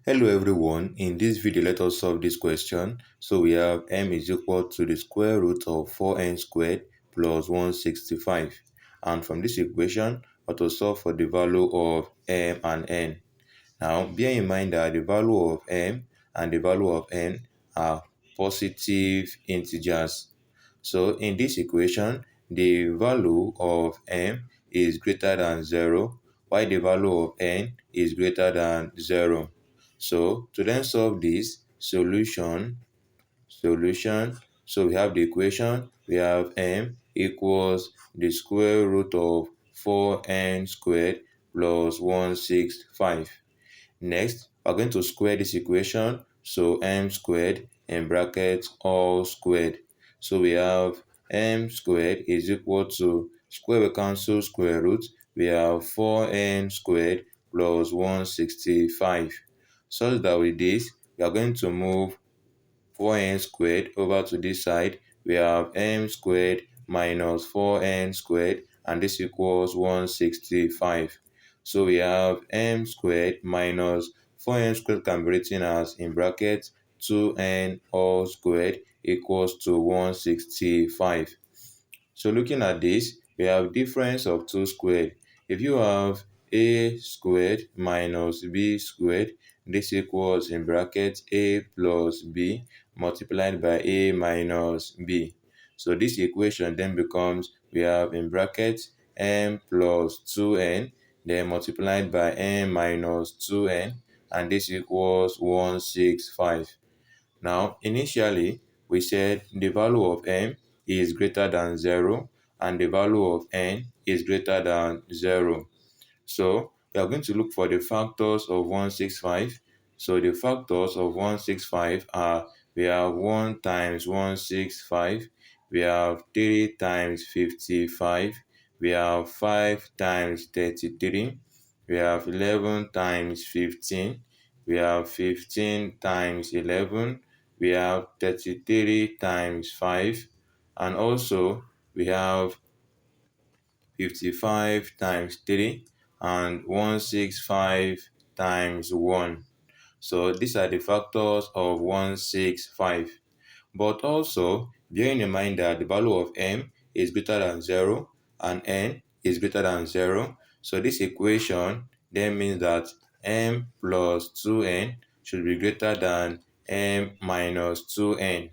Hello everyone, in this video let us solve this question. So we have m is equal to the square root of 4n squared plus 165, and from this equation we have to solve for the value of m and n. Now bear in mind that the value of m and the value of n are positive integers. So in this equation the value of m is greater than 0 while the value of n is greater than 0. So to then solve this solution, so we have the equation, we have m equals the square root of 4n squared plus 165. Next, we're going to square this equation, so m squared in brackets all squared. So we have m squared is equal to square we cancel square root, we have 4n squared plus 165. Such that with this, we are going to move 4n squared over to this side. We have m squared minus 4n squared, and this equals 165. So we have m squared minus 4n squared can be written as in brackets 2n all squared equals to 165. So looking at this, we have difference of 2 squared. If you have a squared minus b squared, this equals in brackets a plus b multiplied by a minus b. So this equation then becomes, we have in brackets m plus 2n, then multiplied by n minus 2n, and this equals 165. Now, initially, we said the value of m is greater than 0 and the value of n is greater than 0. So, we are going to look for the factors of 165. So, the factors of 165 are, we have 1 times 165, we have 3 times 55, we have 5 times 33, we have 11 times 15, we have 15 times 11, we have 33 times 5, and also we have 55 times 3 and 165 times 1. So these are the factors of 165. But also, bearing in mind that the value of m is greater than 0 and n is greater than 0, so this equation then means that m plus 2n should be greater than m minus 2n.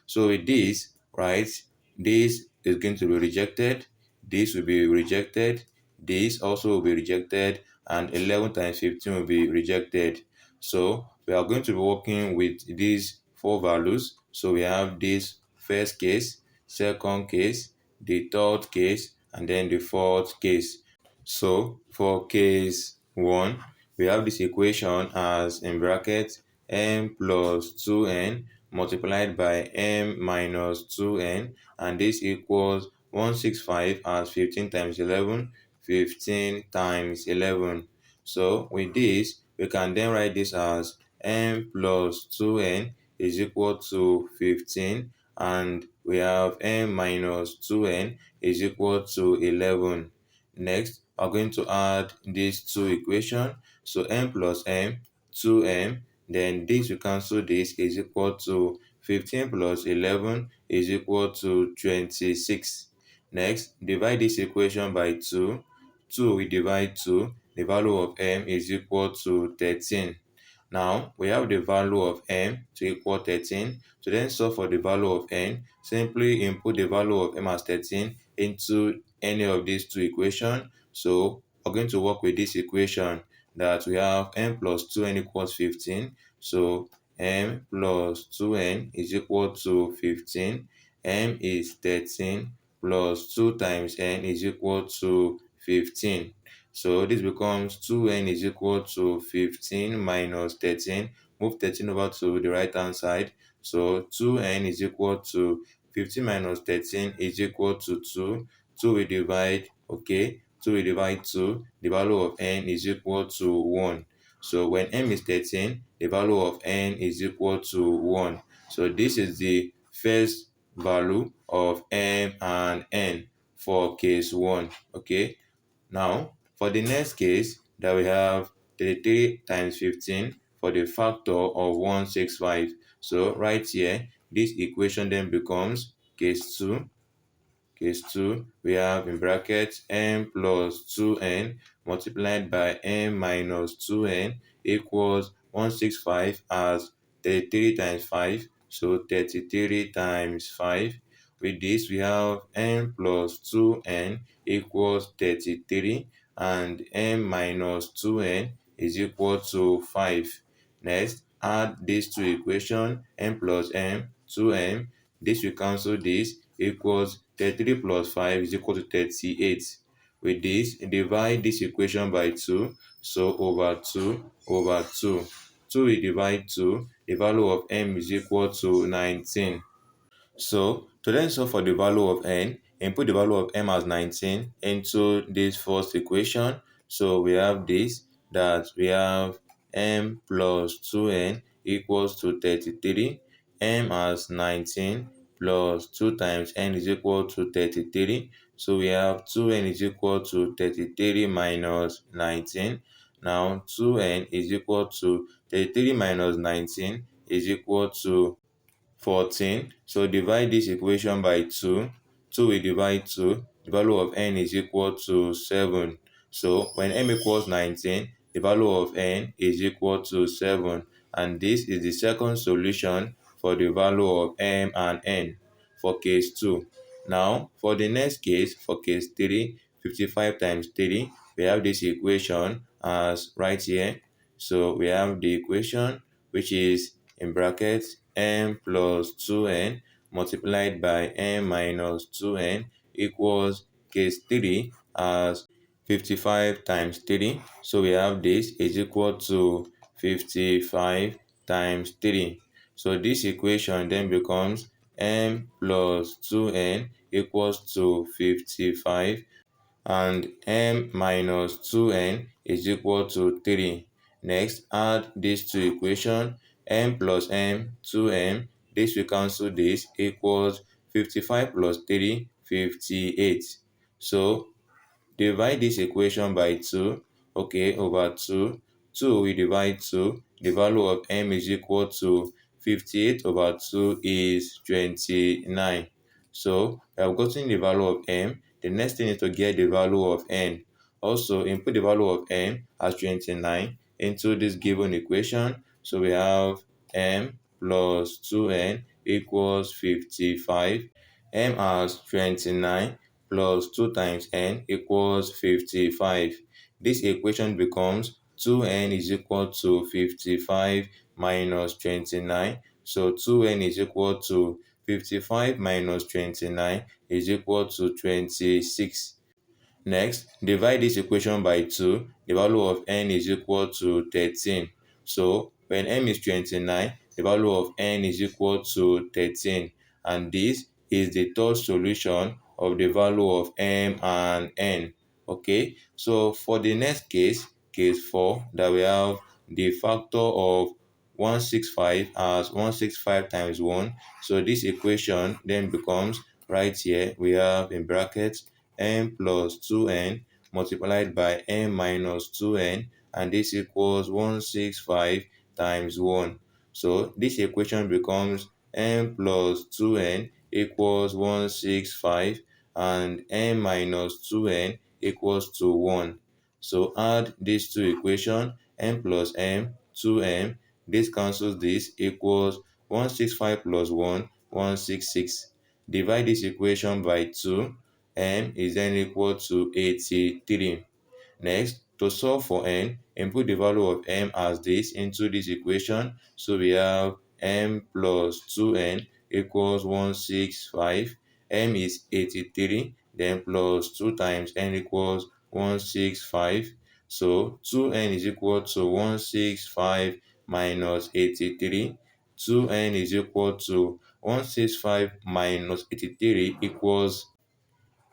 So with this, right, this is going to be rejected, this will be rejected, this also will be rejected, and 11 times 15 will be rejected. So we are going to be working with these four values. So we have this first case, second case, the third case, and then the fourth case. So for case 1, we have this equation as in brackets m plus 2n multiplied by m minus 2n, and this equals 165 as 15 times 11, 15 times 11. So with this, we can then write this as m plus 2n is equal to 15, and we have m minus 2n is equal to 11. Next, we're going to add these two equations. So m plus m, 2m, then this we cancel this is equal to 15 plus 11 is equal to 26. Next, divide this equation by 2. 2 we divide 2, the value of m is equal to 13. Now, we have the value of m to equal 13. To then solve for the value of n, simply input the value of m as 13 into any of these two equations. So, we're going to work with this equation that we have m plus 2n equals 15. So, m plus 2n is equal to 15. M is 13 plus 2 times n is equal to 15. So this becomes 2n is equal to 15 minus 13. Move 13 over to the right hand side. So 2n is equal to 15 minus 13 is equal to 2. 2 we divide, okay, 2 we divide 2. The value of n is equal to 1. So when m is 13, the value of n is equal to 1. So this is the first value of m and n for case 1, okay. Now, for the next case that we have 33 times 15, for the factor of 165. So right here, this equation then becomes case 2, we have in brackets m plus 2n multiplied by m minus 2n equals 165 as 33 times 5. So 33 times 5. With this, we have m plus 2n equals 33 and m minus 2n is equal to 5. Next, add these two equations, m plus m, 2m. This will cancel this, equals 33 plus 5 is equal to 38. With this, divide this equation by 2. So over 2 over 2. 2 we divide 2, the value of m is equal to 19. So to then solve for the value of n, input the value of m as 19 into this first equation. So we have this, that we have m plus 2n equals to 33. M as 19 plus 2 times n is equal to 33. So we have 2n is equal to 33 minus 19. Now 2n is equal to 33 minus 19 is equal to 14. So divide this equation by 2. 2 we divide 2. The value of n is equal to 7. So when m equals 19, the value of n is equal to 7. And this is the second solution for the value of m and n for case 2. Now, for the next case, for case 3, 55 times 3, we have this equation as right here. So we have the equation which is in brackets m plus 2n multiplied by m minus 2n equals case 3 as 55 times 3. So we have this is equal to 55 times 3. So this equation then becomes m plus 2n equals to 55 and m minus 2n is equal to 3. Next, add these two equations, m plus m, 2m. This will cancel this, equals 55 plus 3, 58. So divide this equation by 2, okay, over 2. 2 we divide 2, the value of m is equal to 58 over 2 is 29. So we have gotten the value of m. The next thing is to get the value of n. Also, input the value of m as 29 into this given equation. So we have m plus 2n equals 55. M as 29 plus 2 times n equals 55. This equation becomes 2n is equal to 55 minus 29. So 2n is equal to 55 minus 29 is equal to 26. Next, divide this equation by 2. The value of n is equal to 13. So when m is 29, the value of n is equal to 13. And this is the third solution of the value of m and n. Okay, so for the next case, case 4, that we have the factor of 165 as 165 times 1. So this equation then becomes right here, we have in brackets m plus 2n multiplied by m minus 2n, and this equals 165 times 1. So this equation becomes m plus 2n equals 165 and m minus 2n equals to 1. So add these two equations, m plus m, 2m. This cancels this, equals 165 plus 1, 166. Divide this equation by 2. M is then equal to 83. Next, to solve for n, input the value of m as this into this equation. So we have m plus 2n equals 165. M is 83, then plus 2 times n equals 165. So 2n is equal to 165 minus 83. 2n is equal to 165 minus 83 equals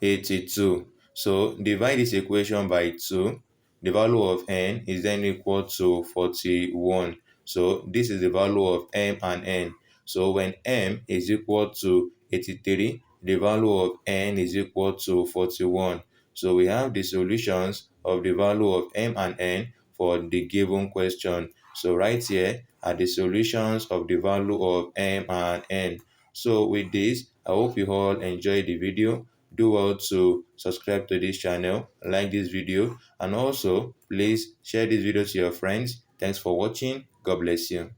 82. So divide this equation by 2. The value of n is then equal to 41. So this is the value of m and n. So when m is equal to 83, the value of n is equal to 41. So we have the solutions of the value of m and n for the given question. So right here are the solutions of the value of m and n. So with this, I hope you all enjoyed the video. Do well to subscribe to this channel, like this video, and also please share this video to your friends. Thanks for watching. God bless you.